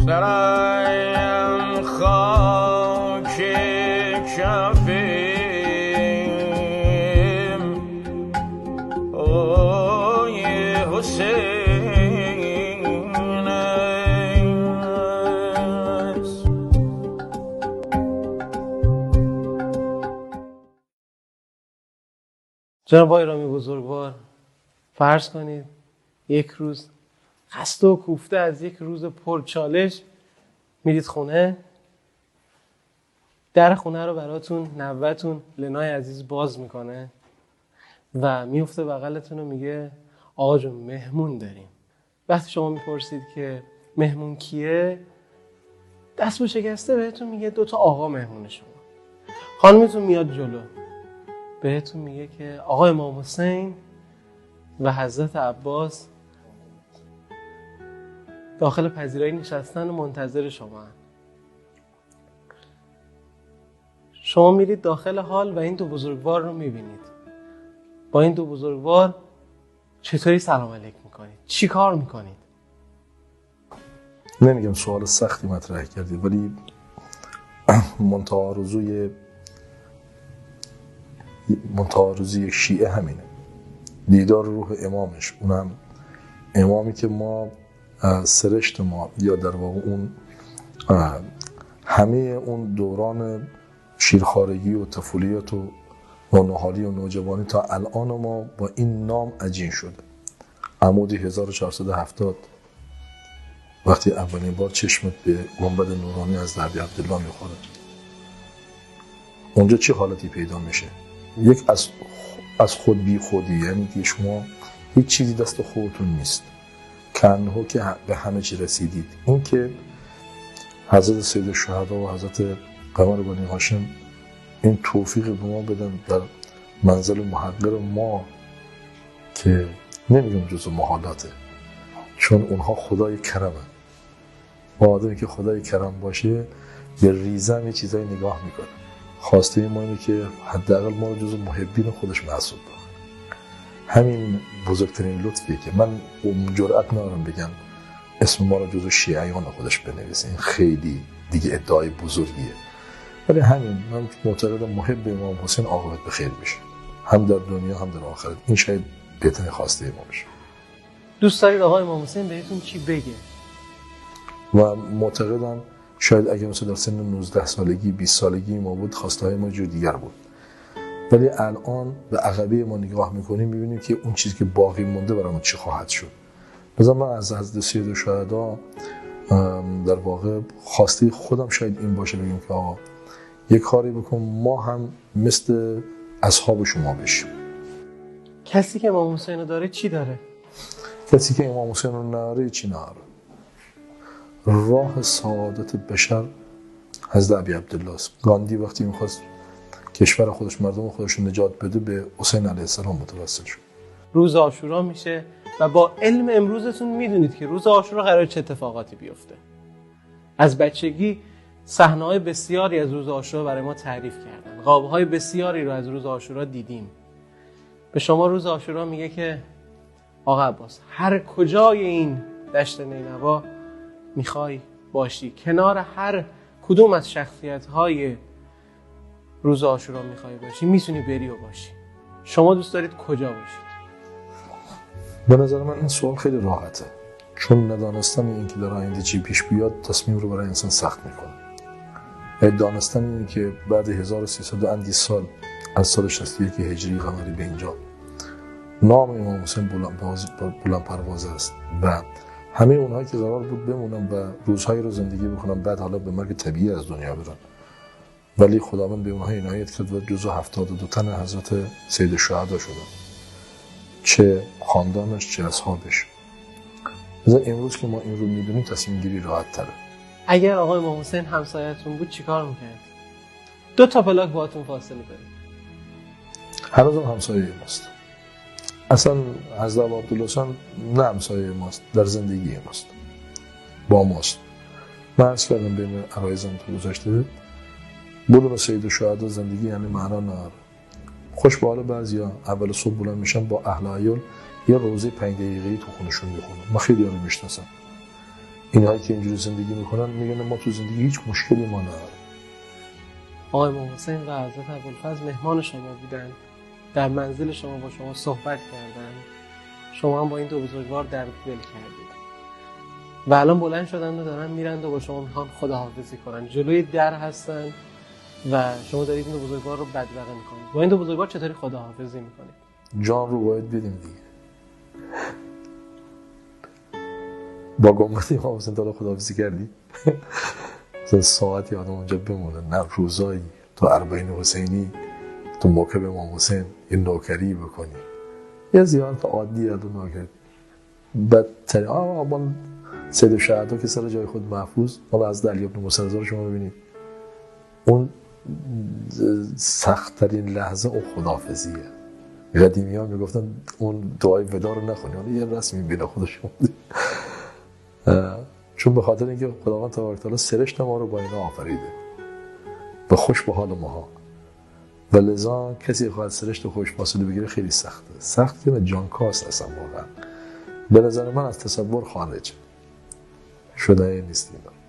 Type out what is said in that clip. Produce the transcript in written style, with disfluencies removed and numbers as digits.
سرایم خاک کفیم اوی حسین است. جناب آقای رامی بزرگوار، فرض کنید یک روز خسته و کوفته از یک روز پرچالش میرید خونه، در خونه رو براتون نوه‌تون لنای عزیز باز میکنه و میفته بغلتون و میگه آقا جون مهمون داریم. وقتی شما میپرسید که مهمون کیه، دست با شکسته بهتون میگه 2 آقا مهمون شما. خانمتون میاد جلو بهتون میگه که آقا امام حسین و حضرت عباس داخل پذیرایی نشستن و منتظر شما هستند. شما میرید داخل حال و این 2 بزرگوار رو میبینید. با این 2 بزرگوار چطوری سلام علیک میکنید؟ چی کار میکنید؟ نمیگم سوال سختی مطرح کردید، ولی منتهی آرزوی شیعه همینه، دیدار روح امامش، اونم امامی که ما سرشت ما یا در واقع اون همه اون دوران شیرخوارگی و طفولیت و نوحالی و نوجوانی تا الان ما با این نام عجین شده. عمودی 1470 وقتی اولین بار چشمت به گنبد نورانی از دربی عبدالله میخوره، اونجا چه حالتی پیدا میشه؟ یک از خود بی خودی، یعنی که شما هیچ چیزی دست خودتون نیست، کنه که به همه چی رسیدید. این که حضرت سید الشهدا و حضرت قمر بنی هاشم این توفیق به ما بدن در منزل محقر ما که نمیگم جزو محالاته، چون اونها خدای کرمن و آدمی که خدای کرم باشه به ریزم یه چیزایی نگاه میکنه. خواسته ما اینه که حداقل ما رو جزو محبین خودش محسوب کنه. همین بزرگترین لطفیه که من جرئت ندارم بگم اسم ما رو جزو شیعیان خودش بنویسه، این خیلی دیگه ادعای بزرگیه، ولی همین من معتقدم محب امام حسین عاقبت به خیر بشه، هم در دنیا هم در آخرت. این شاید بهترین خواسته ما باشه. دوست دارید آقا امام حسین بهتون چی بگه؟ و معتقدم شاید اگه مثلا در سن 19 سالگی 20 سالگی ما بود، خواسته های ما جور دیگر بود، ولی الان به عقبه ما نگاه میکنیم میبینیم که اون چیزی که باقی مونده برامون چی خواهد شد. مثلا من از حضرت سید الشهدا در واقع خواسته خودم شاید این باشه بگیم که آقا یک کاری بکن ما هم مثل اصحاب شما بشیم. کسی که امام حسین رو داره چی داره؟ کسی که امام حسین رو نداره چی نداره؟ راه سعادت بشر حضرت ابی عبدالله است. گاندی وقتی میخواست کشور خودش مردم خودش رو نجات بده به حسین علیه السلام متوسل شد. روز عاشورا میشه و با علم امروزتون میدونید که روز عاشورا قراره چه اتفاقاتی بیفته. از بچگی صحنه‌های بسیاری از روز عاشورا برای ما تعریف کردن. خواب‌های بسیاری رو از روز عاشورا دیدیم. به شما روز عاشورا میگه که آقا عباس هر کجای این دشت نینوا میخوای باشی، کنار هر کدوم از شخصیت‌های روز عاشورا میخوای باشی، میتونی بری و باشی. شما دوست دارید کجا باشید؟ به نظر من این سوال خیلی راحته، چون ندانستن این که در آینده چی پیش بیاد تصمیم رو برای انسان سخت میکنه. دانستن این که بعد 1300 اندی سال از سال 61 هجری قمری به اینجا نام امام حسین بلند پروازه است و همه اونهایی که قرار بود بمونن و روزهایی رو زندگی بکنن بعد حالا به مرگ طبیعی از دنیا برن، ولی خداوند به اونها عنایت کرد و جزو 72 تن حضرت سید الشهدا شدن، چه خاندانش چه اصحابش. مثلا امروز که ما این رو میدونیم تصمیم گیری راحت تره. اگر آقای امام حسین همسایتون بود چیکار میکرد؟ 2 پلاک باهاتون فاصله دارید. هنوز هم همسایه ماست. اصلا حضرت عبدالحسین نه همسایه ماست، در زندگی ماست، با ماست. من عرض کردم بین عرایزم تو گذاشته بدون سید الشهدا زندگی یعنی معنا نداره. خوش به حال بعضیا اول صبح بلند میشن با اهل عیال یه روزه 5 دقیقه‌ای تو خونشون میخونن. من خیلی رو میشناسم اینهایی که اینجوری زندگی میکنن میگن ما تو زندگی هیچ مشکلی ما نداریم. آقای امام حسین و حضرت ابوالفضل مهمان شما بودن، در منزل شما با شما صحبت کردن، شما هم با این دو بزرگوار درد دل کردید و الان بلند شدن و دارن میرن و با شما میخوان خداحافظی کنن. جلوی در هستن و شما دارید این دو بزرگوار رو بدرقه میکنید. با این دو بزرگوار چطوری خداحافظی میکنید؟ جان رو باید بدیم دیگه. با گنبد امام حسین تا خداحافظی کردی؟ مثلا ساعتی آدم اونجا بمونه، نه روزایی تو اربعین حسینی تو موکب امام حسین یه نوکری بکنی، یه زیارت عادی از اون نوکری. بدترین آبان سید الشهدا که سر جای خود محفوظ، حالا از علی بن موسی رضا رو شما ببینید، اون سخت‌ترین لحظه اون خداحافظیه. قدیمی ها میگفتن اون دعای ودا رو نخونی، حالا یه رسمی بین خودشون چون به خاطر اینکه خداوند تبارک و تعالی سرشت ما رو با اینا آفریده و خوش به حال ماها، و لذا کسی خواهد سرشت خوش فاصله بگیره خیلی سخته و جانکاست. اصلا واقعا به نظر من از تصور خارج شده نیست اینا.